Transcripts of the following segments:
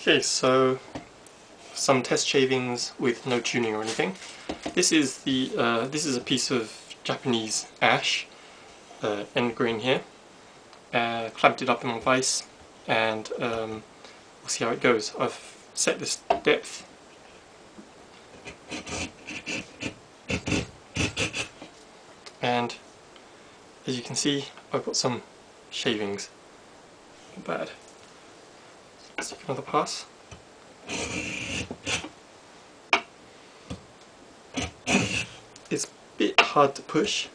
Okay, so some test shavings with no tuning or anything. This is a piece of Japanese ash, end grain here. Clamped it up in my vise, and we'll see how it goes. I've set this depth, and as you can see, I've got some shavings. Not bad. Let's take another pass. It's a bit hard to push,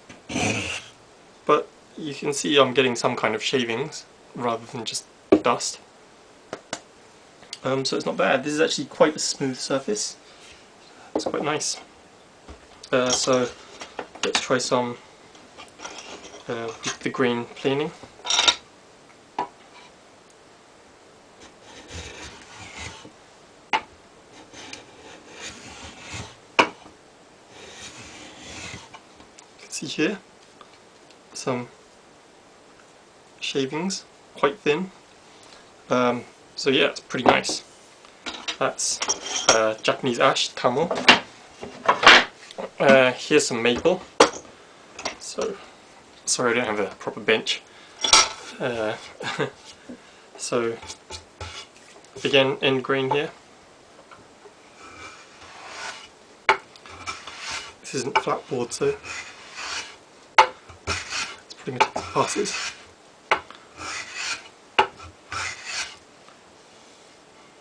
but you can see I'm getting some kind of shavings rather than just dust. So it's not bad. This is actually quite a smooth surface. It's quite nice. So let's try some with the grain planing. You can see here some shavings, quite thin. So yeah, it's pretty nice. That's Japanese ash, tamo. Here's some maple. So, sorry I don't have a proper bench. So, again, end grain here. This isn't flat board, so it's putting it into passes.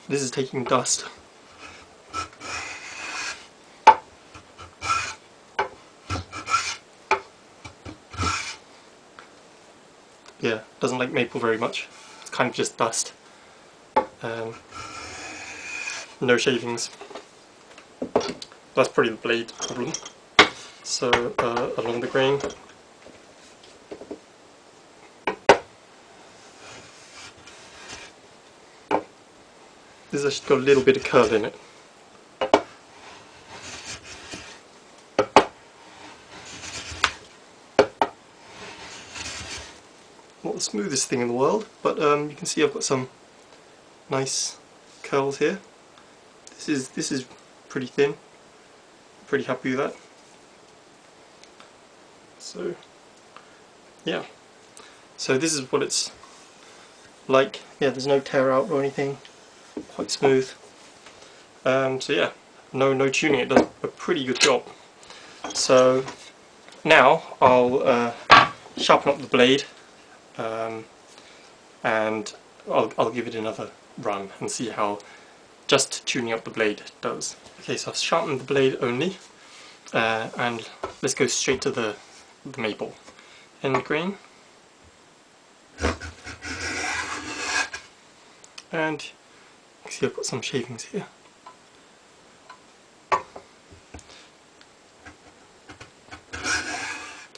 This is taking dust. Yeah, doesn't like maple very much. It's kind of just dust. No shavings. That's probably the blade problem. So along the grain. This has actually got a little bit of curve in it. Not the smoothest thing in the world, but you can see I've got some nice curls here. This is pretty thin. Pretty happy with that. So yeah. So this is what it's like. Yeah, there's no tear out or anything. Quite smooth. So yeah, no tuning. It does a pretty good job. So now I'll sharpen up the blade, and I'll give it another run and see how just tuning up the blade does. Okay, so I've sharpened the blade only, and let's go straight to the maple. End grain, and you can see I've got some shavings here.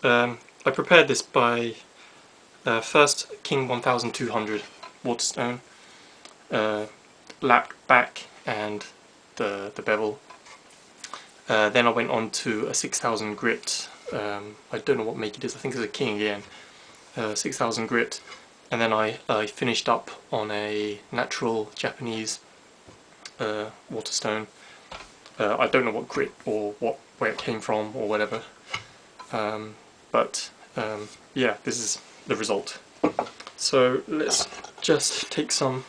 I prepared this by first King 1200 waterstone, lap back and the bevel. Then I went on to a 6000 grit. I don't know what make it is. I think it's a King again. 6000 grit, and then I finished up on a natural Japanese waterstone. I don't know what grit or where it came from or whatever. But yeah, this is the result. So let's just take some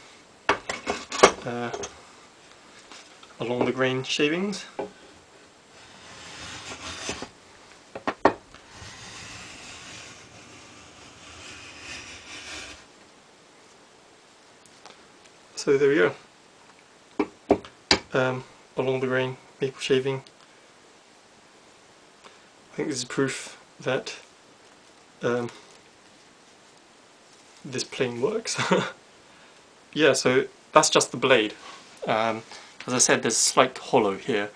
along the grain shavings. So there we go. Along the grain maple shaving. I think this is proof that this plane works. Yeah, so that's just the blade. As I said, there's a slight hollow here.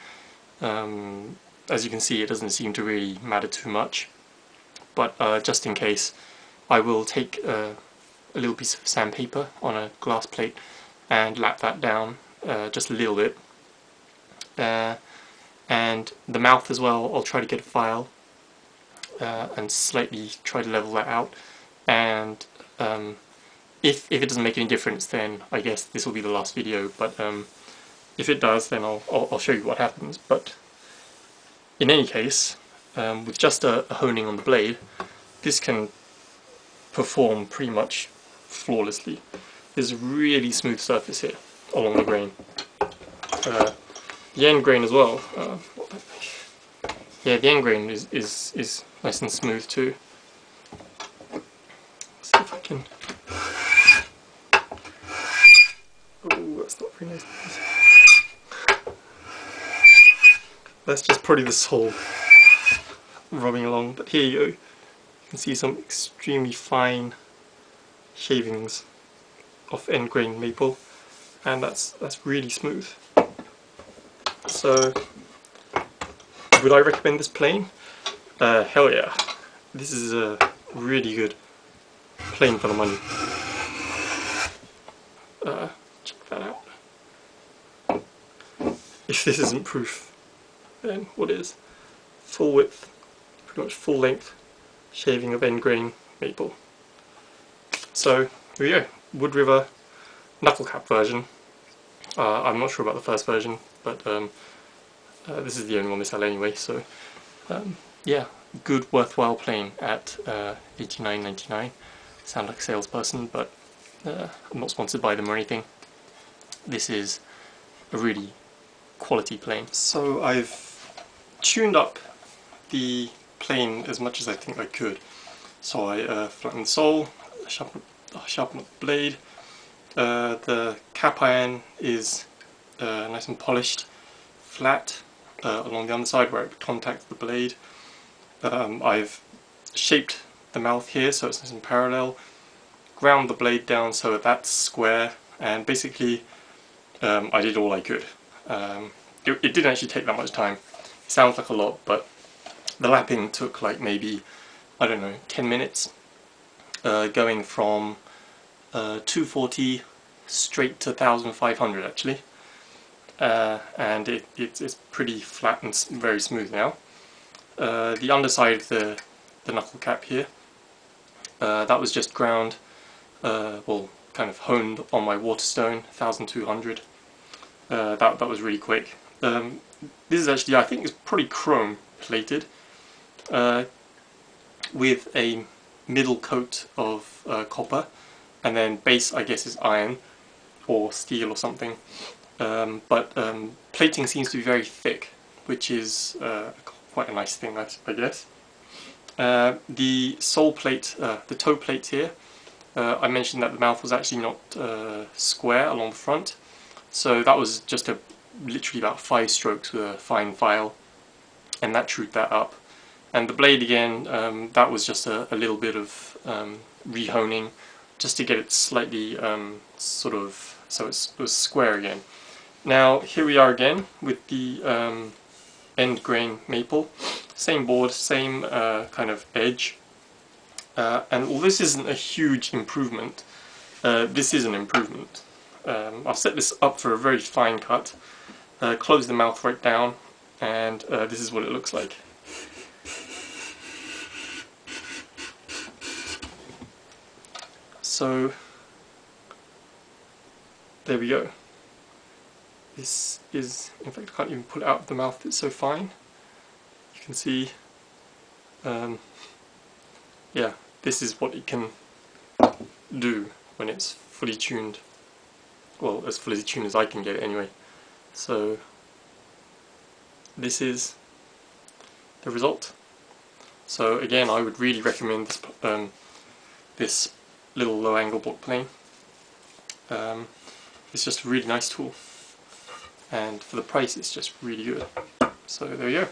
As you can see, it doesn't seem to really matter too much, but just in case, I will take a little piece of sandpaper on a glass plate and lap that down just a little bit. And the mouth as well, I'll try to get a file and slightly try to level that out, and if it doesn't make any difference, then I guess this will be the last video, but if it does, then I'll show you what happens. But in any case, with just a honing on the blade, this can perform pretty much flawlessly. There's a really smooth surface here along the grain. The end grain as well. Yeah, the end grain is nice and smooth too. Let's see if I can. Oh, that's not very nice. That's just probably the sole rubbing along. But here you go. You can see some extremely fine shavings of end grain maple, and that's really smooth. So, would I recommend this plane? Hell yeah! This is a really good plane for the money. Check that out. If this isn't proof, then what is? Full width, pretty much full length shaving of end grain maple. So here we go, Wood River knuckle cap version. I'm not sure about the first version, but this is the only one they sell anyway. So yeah, good worthwhile plane at $89.99. Sound like a salesperson, but I'm not sponsored by them or anything. This is a really quality plane. So I've tuned up the plane as much as I think I could. So I flattened the sole, sharpened up the blade. The cap iron is nice and polished, flat along the underside where it contacts the blade. I've shaped the mouth here so it's nice and parallel, ground the blade down so that's square, and basically I did all I could. It didn't actually take that much time. It sounds like a lot, but the lapping took like maybe, I don't know, 10 minutes, going from 240 straight to 1500 actually, and it's pretty flat and very smooth now. The underside of the knuckle cap here, that was just ground, well, kind of honed on my Waterstone 1200. That was really quick. This is actually, I think it's probably chrome plated, with a middle coat of copper, and then base I guess is iron or steel or something. But plating seems to be very thick, which is quite a nice thing, I guess. The sole plate, the toe plate here, I mentioned that the mouth was actually not square along the front, so that was just literally about 5 strokes with a fine file, and that trued that up. And the blade again, that was just a little bit of rehoning, just to get it slightly sort of, so it was square again. Now here we are again with the end grain maple, same board, same kind of edge, and although this isn't a huge improvement, this is an improvement. I'll set this up for a very fine cut, close the mouth right down, and this is what it looks like. So there we go. This is, in fact I can't even pull it out of the mouth, it's so fine. You can see, yeah, this is what it can do when it's fully tuned. Well, as fully tuned as I can get it anyway. So this is the result. So again, I would really recommend this, this little low angle block plane. It's just a really nice tool, and for the price it's just really good. So there you go.